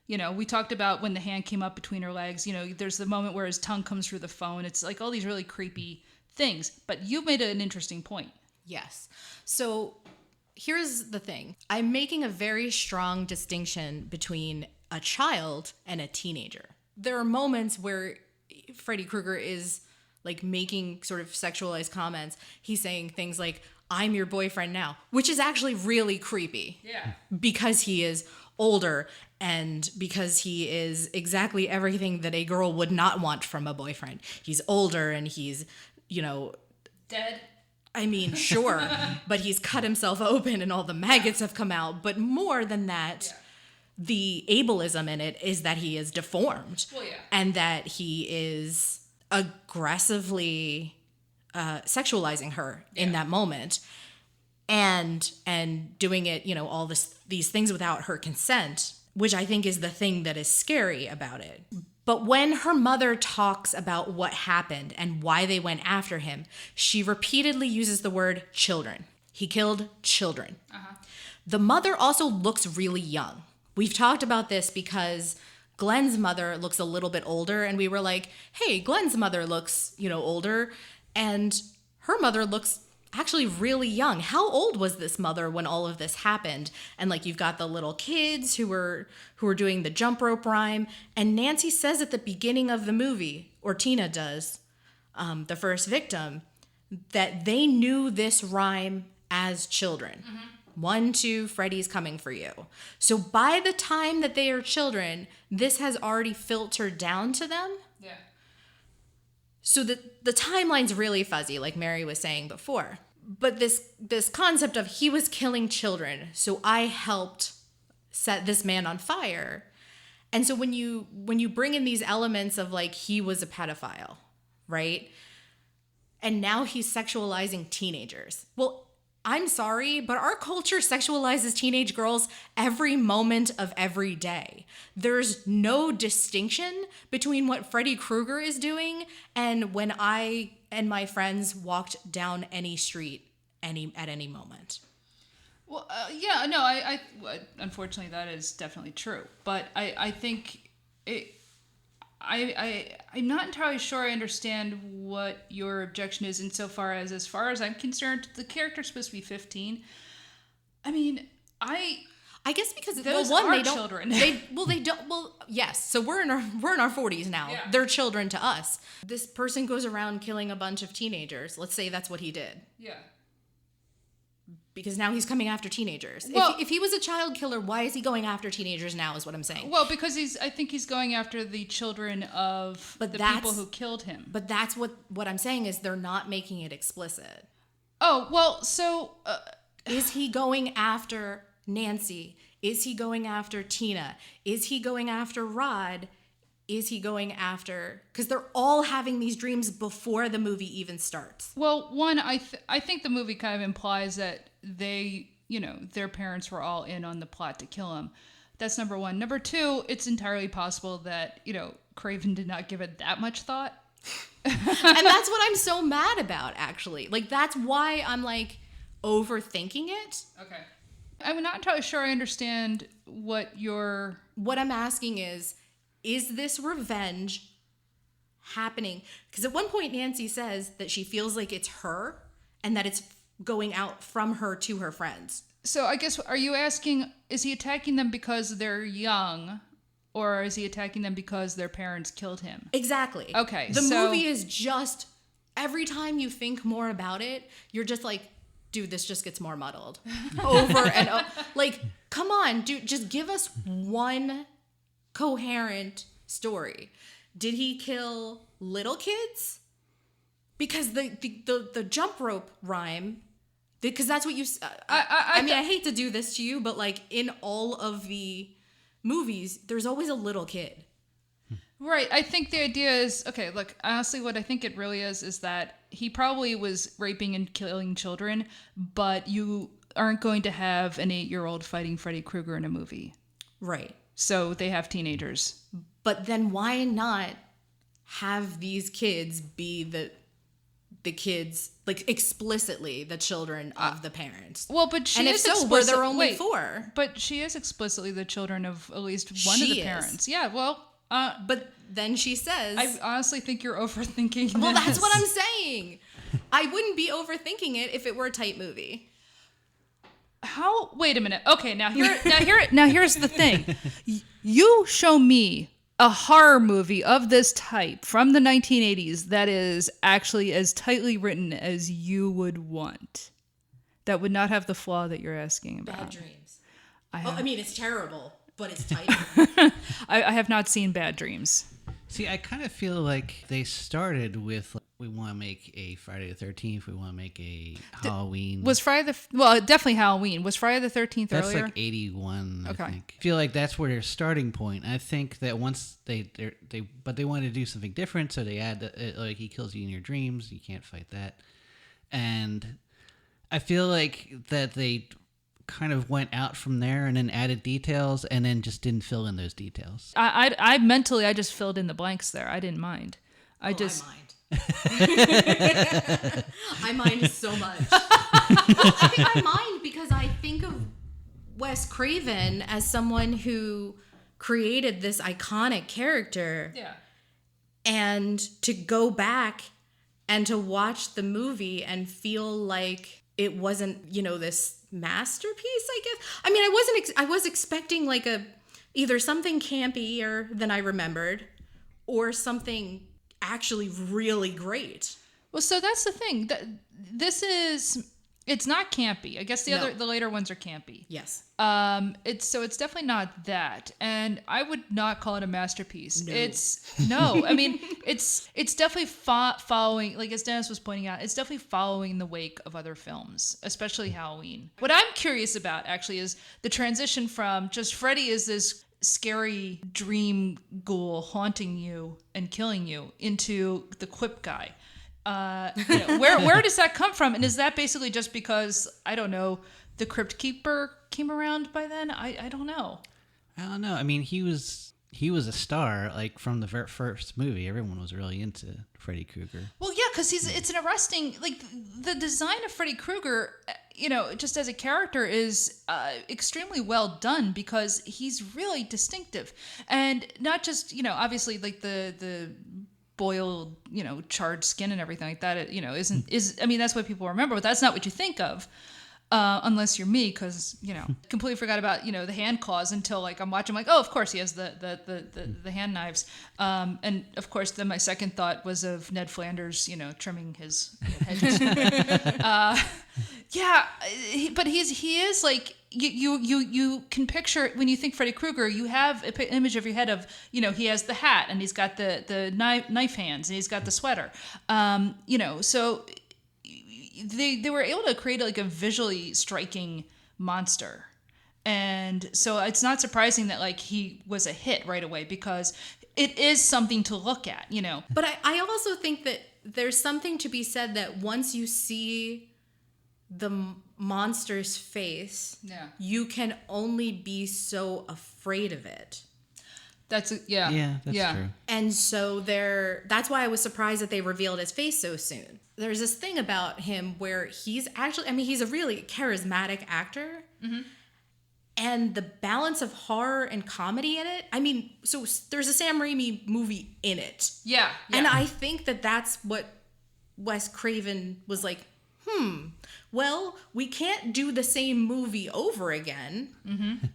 We talked about when the hand came up between her legs. There's the moment where his tongue comes through the phone. It's like all these really creepy things. But you made an interesting point. Yes. So here's the thing. I'm making a very strong distinction between a child and a teenager. There are moments where Freddy Krueger is like making sort of sexualized comments. He's saying things like, I'm your boyfriend now, which is actually really creepy. Yeah. Because he is older and because he is exactly everything that a girl would not want from a boyfriend. He's older and he's, dead. I mean, sure, but he's cut himself open and all the maggots have come out. But more than that, the ableism in it is that he is deformed and that he is aggressively sexualizing her in that moment and doing it, all these things without her consent, which I think is the thing that is scary about it. But when her mother talks about what happened and why they went after him, she repeatedly uses the word children. He killed children. Uh-huh. The mother also looks really young. We've talked about this because Glenn's mother looks a little bit older, and we were like, hey, Glenn's mother looks, older, and her mother looks actually really young. How old was this mother when all of this happened? And like you've got the little kids who were doing the jump rope rhyme, and Nancy says at the beginning of the movie, or Tina does, the first victim, that they knew this rhyme as children. Mm-hmm. 1, 2, Freddy's coming for you. So by the time that they are children, this has already filtered down to them. Yeah. So the timeline's really fuzzy, like Mary was saying before. But this concept of he was killing children, so I helped set this man on fire. And so when you bring in these elements of like he was a pedophile, right? And now he's sexualizing teenagers. Well, I'm sorry, but our culture sexualizes teenage girls every moment of every day. There's no distinction between what Freddy Krueger is doing and when I and my friends walked down any street at any moment. Well, I unfortunately that is definitely true. But I think I'm not entirely sure I understand what your objection is insofar as far as I'm concerned, the character's supposed to be 15. I mean, I guess because those are they don't, children. They don't. Well, yes. So we're in our 40s now. Yeah. They're children to us. This person goes around killing a bunch of teenagers. Let's say that's what he did. Yeah. Because now he's coming after teenagers. Well, if he was a child killer, why is he going after teenagers now is what I'm saying. Well, because I think he's going after the children of the people who killed him. But that's what I'm saying is they're not making it explicit. Oh, well, so... is he going after Nancy? Is he going after Tina? Is he going after Rod? Is he going after... Because they're all having these dreams before the movie even starts. Well, one, I think the movie kind of implies that they, their parents were all in on the plot to kill him. That's number one. Number two, it's entirely possible that, Craven did not give it that much thought. And that's what I'm so mad about, actually. Like, that's why I'm, like, overthinking it. Okay. I'm not entirely sure I understand what I'm asking is this revenge happening? Because at one point Nancy says that she feels like it's her and that it's going out from her to her friends. So I guess, are you asking, is he attacking them because they're young, or is he attacking them because their parents killed him? Exactly. Okay. The movie is just, every time you think more about it, you're just like, dude, this just gets more muddled over and over. Like, come on, dude, just give us one coherent story. Did he kill little kids? Because the jump rope rhyme, because that's what you... I mean, I hate to do this to you, but like in all of the movies, there's always a little kid. Right. I think the idea is, okay, look, honestly, what I think it really is that he probably was raping and killing children, but you aren't going to have an 8-year-old fighting Freddy Krueger in a movie. Right. So they have teenagers. But then why not have these kids be the kids, like explicitly the children of the parents? Well, but she is were there only 4? But she is explicitly the children of at least one of the parents. Yeah, well... but then she says... I honestly think you're overthinking Well, this. that's what I'm saying. I wouldn't be overthinking it if it were a tight movie. How? Wait a minute. Okay, now here's the thing. You show me a horror movie of this type from the 1980s that is actually as tightly written as you would want. That would not have the flaw that you're asking about. Bad Dreams. I mean, it's terrible, but it's tight. I have not seen Bad Dreams. See, I kind of feel like they started with, we want to make a Friday the 13th, we want to make a Halloween. Was Friday definitely Halloween. Was Friday the 13th that's earlier? That's like 81, okay. I think. I feel like that's where their starting point. I think that once they wanted to do something different, so they add, like, he kills you in your dreams, you can't fight that. And I feel like that they kind of went out from there and then added details and then just didn't fill in those details. I mentally, I just filled in the blanks there. I didn't mind. I mind. I mind so much. Well, I think I mind because I think of Wes Craven as someone who created this iconic character. Yeah. And to go back and to watch the movie and feel like it wasn't, this masterpiece, I guess. I mean, I was expecting like either something campier than I remembered or something actually really great. Well, so that's the thing. It's not campy. I guess the later ones are campy. Yes. It's definitely not that. And I would not call it a masterpiece. No. I mean, it's definitely following, like as Dennis was pointing out, it's definitely following the wake of other films, especially Halloween. What I'm curious about actually is the transition from just Freddy is this scary dream ghoul haunting you and killing you into the quip guy. Where does that come from? And is that basically just because, I don't know, the Crypt Keeper came around by then? I don't know. I don't know. I mean, he was a star, like from the first movie. Everyone was really into Freddy Krueger. Well, yeah, because it's an arresting, like the design of Freddy Krueger, just as a character is extremely well done because he's really distinctive. And not just, obviously like the boiled, charred skin and everything like that, I mean, that's what people remember, but that's not what you think of. unless you're me, because completely forgot about the hand claws until like I'm watching. I'm like, oh, of course he has the hand knives, and of course then my second thought was of Ned Flanders, trimming his hedges. But he is like you can picture when you think Freddy Krueger, you have an image of your head of he has the hat and he's got the knife hands and he's got the sweater, so. They were able to create like a visually striking monster. And so it's not surprising that like he was a hit right away, because it is something to look at, But I also think that there's something to be said that once you see the monster's face, you can only be so afraid of it. That's true. And so that's why I was surprised that they revealed his face so soon. There's this thing about him where he's actually, he's a really charismatic actor. Mm-hmm. And the balance of horror and comedy in it, so there's a Sam Raimi movie in it. Yeah. And I think that's what Wes Craven was like, well, we can't do the same movie over again. Mm-hmm.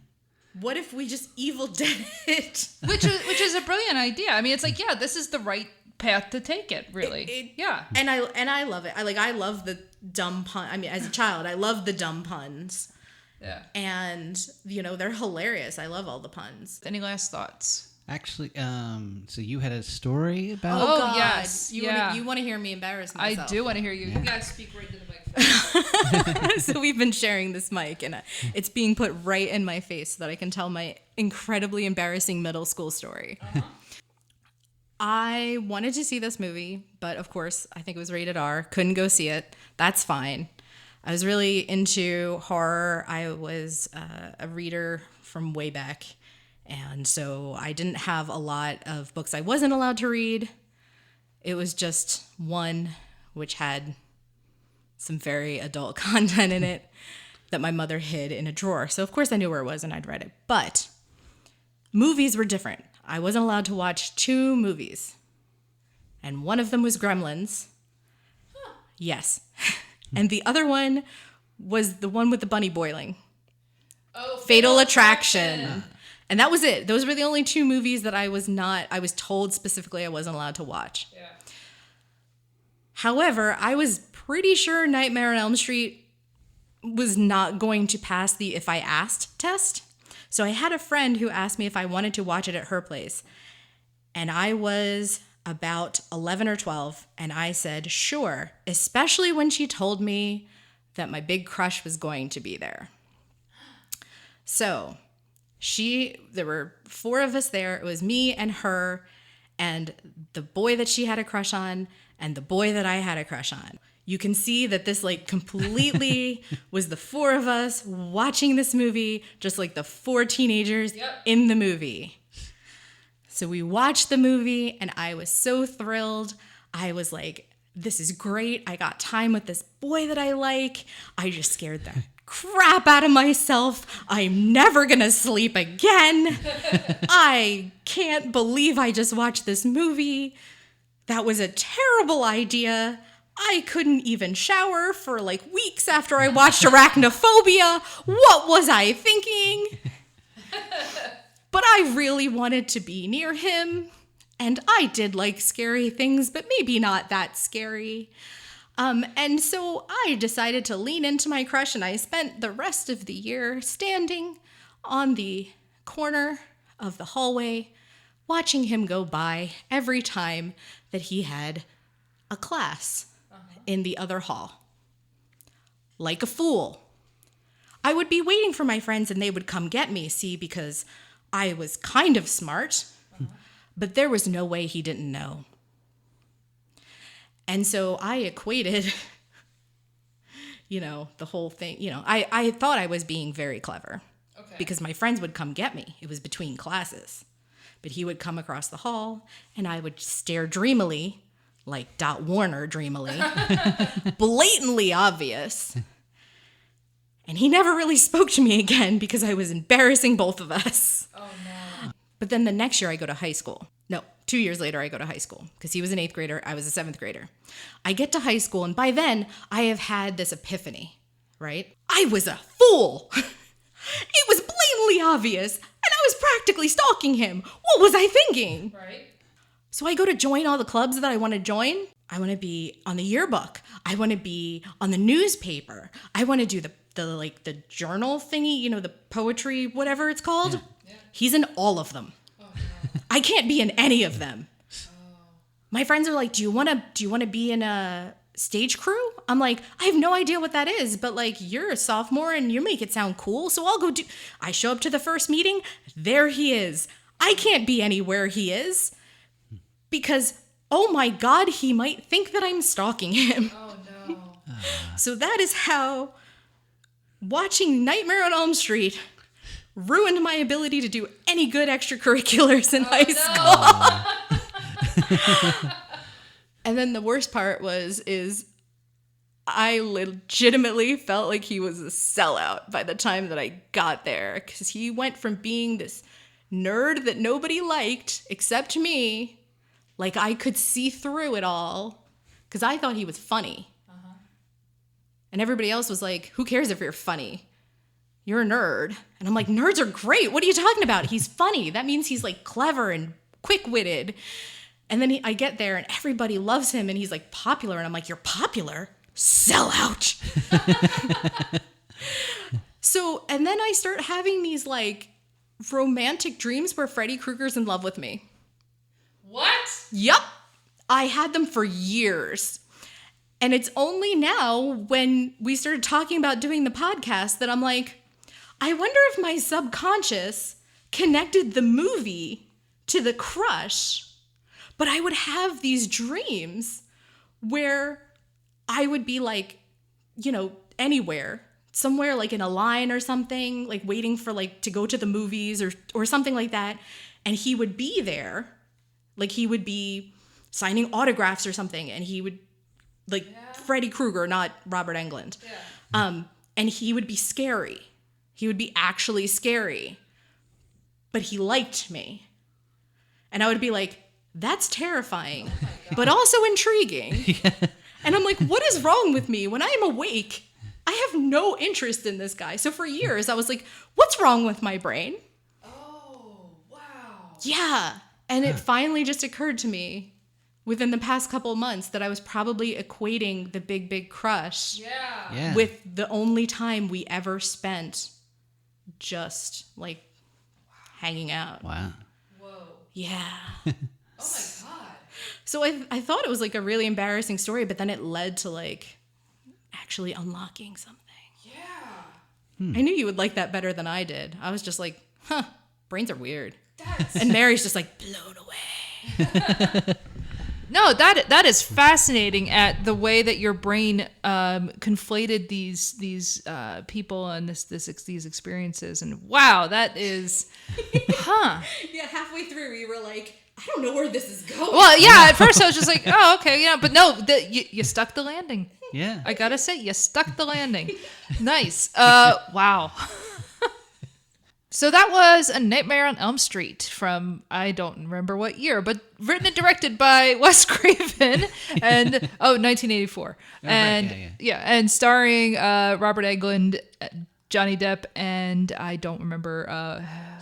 What if we just Evil Dead it? Which is a brilliant idea. It's like, this is the right path to take it, really. And I love it. I love the dumb pun. As a child, I love the dumb puns. Yeah. And they're hilarious. I love all the puns. Any last thoughts? Actually, so you had a story about? Oh God. Yes. You want to hear me embarrass myself? I do want to hear you. You gotta speak right to the microphone. So we've been sharing this mic, and it's being put right in my face so that I can tell my incredibly embarrassing middle school story. Uh-huh. I wanted to see this movie, but of course, I think it was rated R. Couldn't go see it. That's fine. I was really into horror. I was a reader from way back. And so I didn't have a lot of books I wasn't allowed to read. It was just one which had some very adult content in it that my mother hid in a drawer. So of course I knew where it was and I'd read it. But movies were different. I wasn't allowed to watch 2 movies. And one of them was Gremlins. Huh. Yes. And the other one was the one with the bunny boiling. Oh, Fatal Attraction. And that was it. Those were the only 2 movies that I was told specifically I wasn't allowed to watch. Yeah. However, I was pretty sure Nightmare on Elm Street was not going to pass the if I asked test. So I had a friend who asked me if I wanted to watch it at her place. And I was about 11 or 12. And I said, sure, especially when she told me that my big crush was going to be there. So there were 4 of us there. It was me and her and the boy that she had a crush on and the boy that I had a crush on. You can see that this completely was the 4 of us watching this movie, just like the 4 teenagers in the movie. So we watched the movie and I was so thrilled. I was like, this is great. I got time with this boy that I like. I just scared the crap out of myself. I'm never gonna sleep again. I can't believe I just watched this movie. That was a terrible idea. I couldn't even shower for weeks after I watched Arachnophobia. What was I thinking? But I really wanted to be near him. And I did like scary things, but maybe not that scary. And so I decided to lean into my crush, and I spent the rest of the year standing on the corner of the hallway, watching him go by every time that he had a class in the other hall. Like a fool. I would be waiting for my friends and they would come get me, because I was kind of smart, but there was no way he didn't know. And so I equated, the whole thing, I thought I was being very clever because my friends would come get me. It was between classes, but he would come across the hall and I would stare dreamily, like Dot Warner dreamily, blatantly obvious. And he never really spoke to me again because I was embarrassing both of us. Oh, no. But then the next year I go to high school. No, 2 years later I go to high school because he was an 8th grader. I was a 7th grader. I get to high school, and by then I have had this epiphany. right? I was a fool. It was blatantly obvious, and I was practically stalking him. What was I thinking? Right. So I go to join all the clubs that I want to join. I want to be on the yearbook. I want to be on the newspaper. I want to do the journal thingy, the poetry, whatever it's called. Yeah. He's in all of them. Oh, no. I can't be in any of them. My friends are like, do you want to be in a stage crew? I'm like, I have no idea what that is, but like, you're a sophomore and you make it sound cool, so I'll go do. I show up to the first meeting, there he is. I can't be anywhere he is because, oh my God, he might think that I'm stalking him. Oh no. So that is how watching Nightmare on Elm Street ruined my ability to do any good extracurriculars in high school. And then the worst part is I legitimately felt like he was a sellout by the time that I got there, because he went from being this nerd that nobody liked except me, like I could see through it all, because I thought he was funny. And everybody else was like, who cares if you're funny? You're a nerd. And I'm like, nerds are great. What are you talking about? He's funny. That means he's like clever and quick-witted. And then I get there and everybody loves him and he's like popular. And I'm like, you're popular? Sell out. So, and then I start having these like romantic dreams where Freddy Krueger's in love with me. What? Yup. I had them for years. And it's only now when we started talking about doing the podcast that I'm like, I wonder if my subconscious connected the movie to the crush. But I would have these dreams where I would be like, anywhere, somewhere like in a line or something, like waiting for like to go to the movies or something like that. And he would be there, like he would be signing autographs or something. And he would Freddy Krueger, not Robert Englund. Yeah. And he would be scary. He would be actually scary. But he liked me. And I would be like, that's terrifying, but also intriguing. Yeah. And I'm like, what is wrong with me? When I am awake, I have no interest in this guy. So for years, I was like, what's wrong with my brain? Oh, wow. Yeah. And it finally just occurred to me within the past couple of months that I was probably equating the big, big crush with the only time we ever spent just like hanging out. Wow. Whoa. Yeah. Oh my God. So I thought it was like a really embarrassing story, but then it led to like actually unlocking something. Yeah. I knew you would like that better than I did. I was just like, brains are weird. And Mary's just like blown away. No, that is fascinating at the way that your brain conflated these people and these experiences. And wow, that is, Yeah, halfway through we were like, I don't know where this is going. Well, yeah, at first I was just like, oh, okay, yeah, but no, you stuck the landing. Yeah. I gotta say, you stuck the landing. Nice. Wow. So that was A Nightmare on Elm Street from, I don't remember what year, but written and directed by Wes Craven and 1984. And right, and starring Robert Englund, Johnny Depp, and I don't remember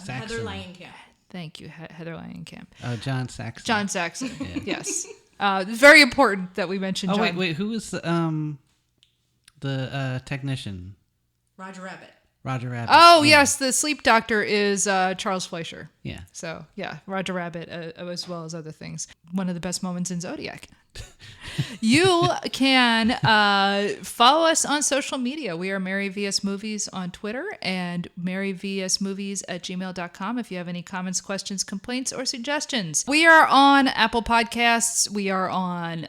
Heather Langenkamp. Thank you, Heather Langenkamp. Oh, John Saxon. John Saxon. Yes. Very important that we mention Oh, John. wait, who was the technician? Roger Rabbit. Roger Rabbit. Oh, yes, the sleep doctor is Charles Fleischer. Yeah. So, yeah, Roger Rabbit, as well as other things. One of the best moments in Zodiac. You can follow us on social media. We are Mary VS Movies on Twitter and maryvsmovies@gmail.com if you have any comments, questions, complaints, or suggestions. We are on Apple Podcasts. We are on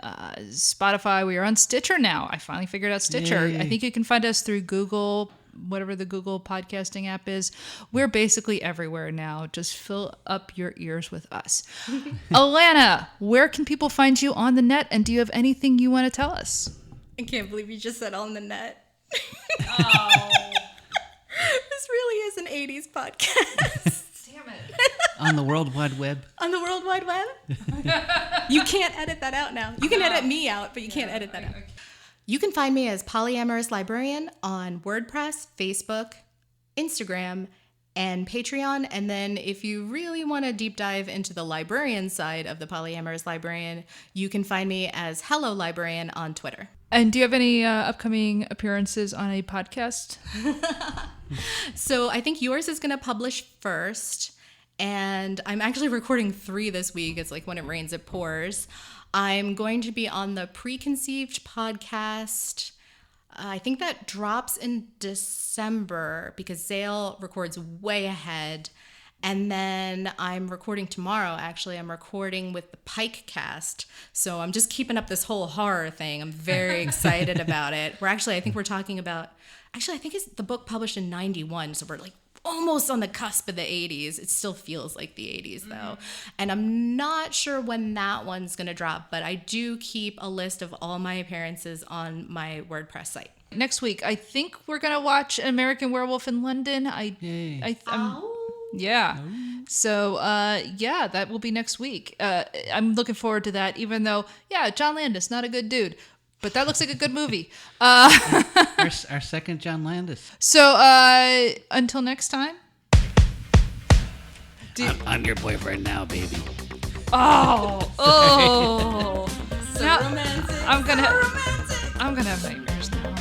Spotify. We are on Stitcher now. I finally figured out Stitcher. Yay. I think you can find us through Google, whatever the Google podcasting app is. We're basically everywhere now. Just fill up your ears with us. Alana, where can people find you on the net? And do you have anything you want to tell us? I can't believe you just said on the net. Oh. This really is an 80s podcast. Damn it. On the World Wide Web. On the World Wide Web? You can't edit that out now. You can edit me out, but you can't edit that out. You can find me as Polyamorous Librarian on WordPress, Facebook, Instagram, and Patreon. And then if you really want to deep dive into the librarian side of the Polyamorous Librarian, you can find me as Hello Librarian on Twitter. And do you have any upcoming appearances on a podcast? So I think yours is going to publish first. And I'm actually recording 3 this week. It's like when it rains, it pours. I'm going to be on the Preconceived podcast. I think that drops in December because Zale records way ahead. And then I'm recording tomorrow, actually. I'm recording with the Pike cast. So I'm just keeping up this whole horror thing. I'm very excited about it. I think we're talking about, I think it's the book published in 91. So we're like almost on the cusp of the 80s. It still feels like the 80s though. And I'm not sure when that one's going to drop, but I do keep a list of all my appearances on my WordPress site. Next week, I think we're going to watch American Werewolf in London. Yeah. So, that will be next week. I'm looking forward to that, even though, John Landis, not a good dude. But that looks like a good movie. Our second John Landis. So, until next time. I'm your boyfriend now, baby. Oh. So now, romantic. I'm gonna have nightmares now.